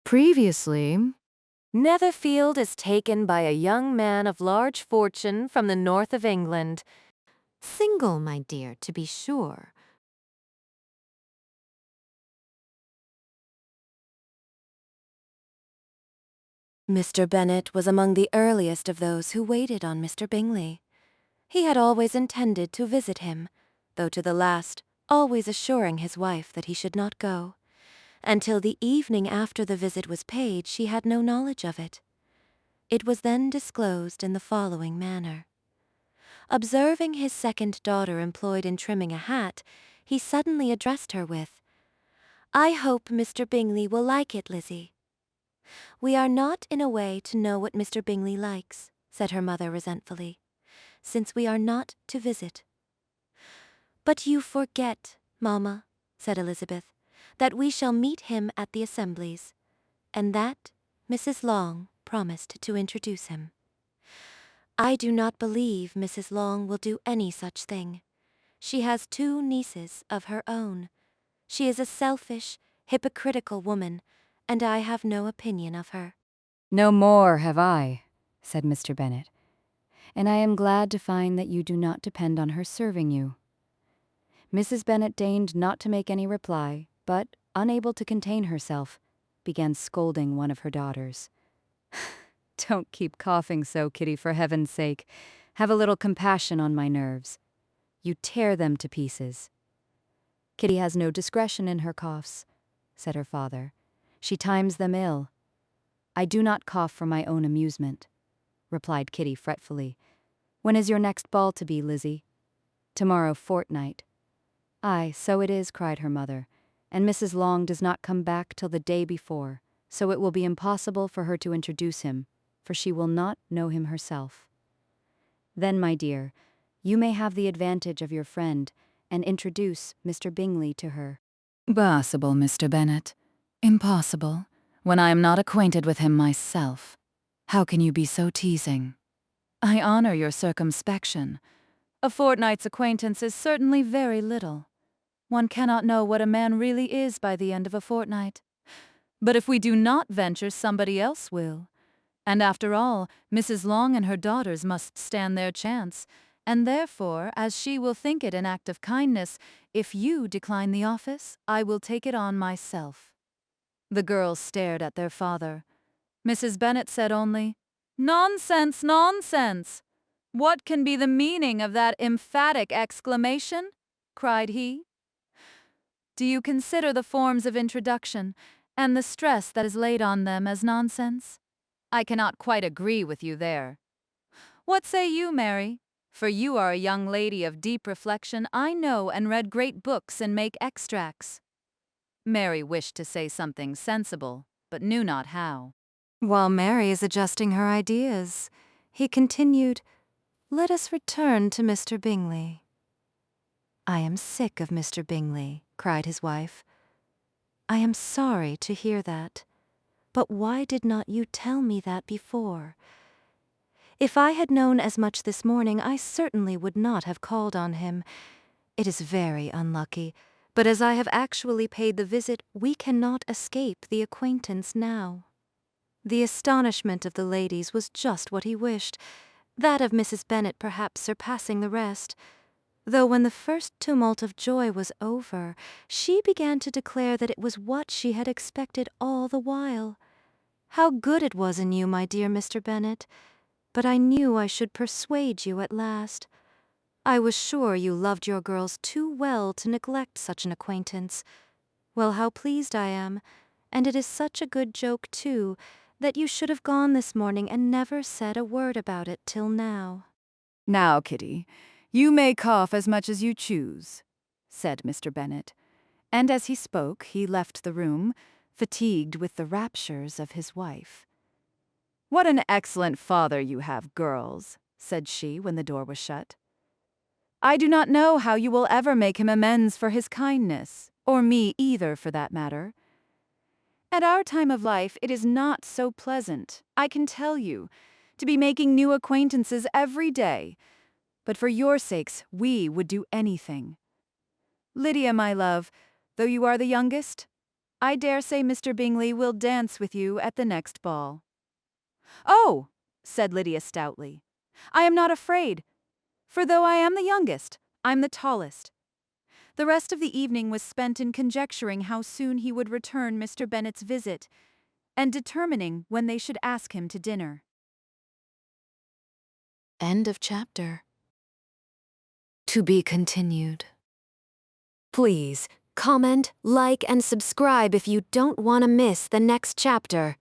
Previously, Netherfield is taken by a young man of large fortune from the north of England. Single, my dear, to be sure. Mr. Bennet was among the earliest of those who waited on Mr. Bingley. He had always intended to visit him, though to the last always assuring his wife that he should not go. Until the evening after the visit was paid, she had no knowledge of it. It was then disclosed in the following manner. Observing his second daughter employed in trimming a hat, he suddenly addressed her with, "I hope Mr. Bingley will like it, Lizzie." "We are not in a way to know what Mr. Bingley likes," said her mother resentfully, "since we are not to visit." "But you forget, mamma," said Elizabeth, "that we shall meet him at the assemblies, and that Mrs. Long promised to introduce him." "I do not believe Mrs. Long will do any such thing. She has 2 nieces of her own. She is a selfish, hypocritical woman, and I have no opinion of her." "No more have I," said Mr. Bennet, "and I am glad to find that you do not depend on her serving you." Mrs. Bennet deigned not to make any reply, but, unable to contain herself, began scolding one of her daughters. "Don't keep coughing so, Kitty, for heaven's sake. Have a little compassion on my nerves. You tear them to pieces." "Kitty has no discretion in her coughs," said her father. "She times them ill." "I do not cough for my own amusement," replied Kitty fretfully. "When is your next ball to be, Lizzie?" "Tomorrow fortnight." "Aye, so it is," cried her mother, "and Mrs. Long does not come back till the day before, so it will be impossible for her to introduce him, for she will not know him herself." "Then, my dear, you may have the advantage of your friend, and introduce Mr. Bingley to her." "Possible, Mr. Bennet. Impossible, when I am not acquainted with him myself. How can you be so teasing? I honor your circumspection. A fortnight's acquaintance is certainly very little. One cannot know what a man really is by the end of a fortnight. But if we do not venture, somebody else will. And after all, Mrs. Long and her daughters must stand their chance, and therefore, as she will think it an act of kindness, if you decline the office, I will take it on myself." The girls stared at their father. Mrs. Bennet said only, "Nonsense, nonsense! What can be the meaning of that emphatic exclamation?" cried he. "Do you consider the forms of introduction, and the stress that is laid on them, as nonsense? I cannot quite agree with you there. What say you, Mary? For you are a young lady of deep reflection, I know, and read great books and make extracts." Mary wished to say something sensible, but knew not how. While Mary is adjusting her ideas, he continued, "Let us return to Mr. Bingley." "I am sick of Mr. Bingley," cried his wife. "I am sorry to hear that. But why did not you tell me that before? If I had known as much this morning, I certainly would not have called on him. It is very unlucky, but as I have actually paid the visit, we cannot escape the acquaintance now." The astonishment of the ladies was just what he wished, that of Mrs. Bennet perhaps surpassing the rest, though when the first tumult of joy was over, she began to declare that it was what she had expected all the while. "How good it was in you, my dear Mr. Bennet! But I knew I should persuade you at last. I was sure you loved your girls too well to neglect such an acquaintance. Well, how pleased I am, and it is such a good joke, too, that you should have gone this morning and never said a word about it till now." "Now, Kitty, you may cough as much as you choose," said Mr. Bennet, and as he spoke he left the room, fatigued with the raptures of his wife. "What an excellent father you have, girls," said she when the door was shut. "I do not know how you will ever make him amends for his kindness, or me either, for that matter. At our time of life it is not so pleasant, I can tell you, to be making new acquaintances every day, but for your sakes we would do anything. Lydia, my love, though you are the youngest, I dare say Mr. Bingley will dance with you at the next ball." "Oh," said Lydia stoutly, "I am not afraid, for though I am the youngest, I'm the tallest." The rest of the evening was spent in conjecturing how soon he would return Mr. Bennet's visit, and determining when they should ask him to dinner. End of chapter. To be continued. Please comment, like, and subscribe if you don't want to miss the next chapter.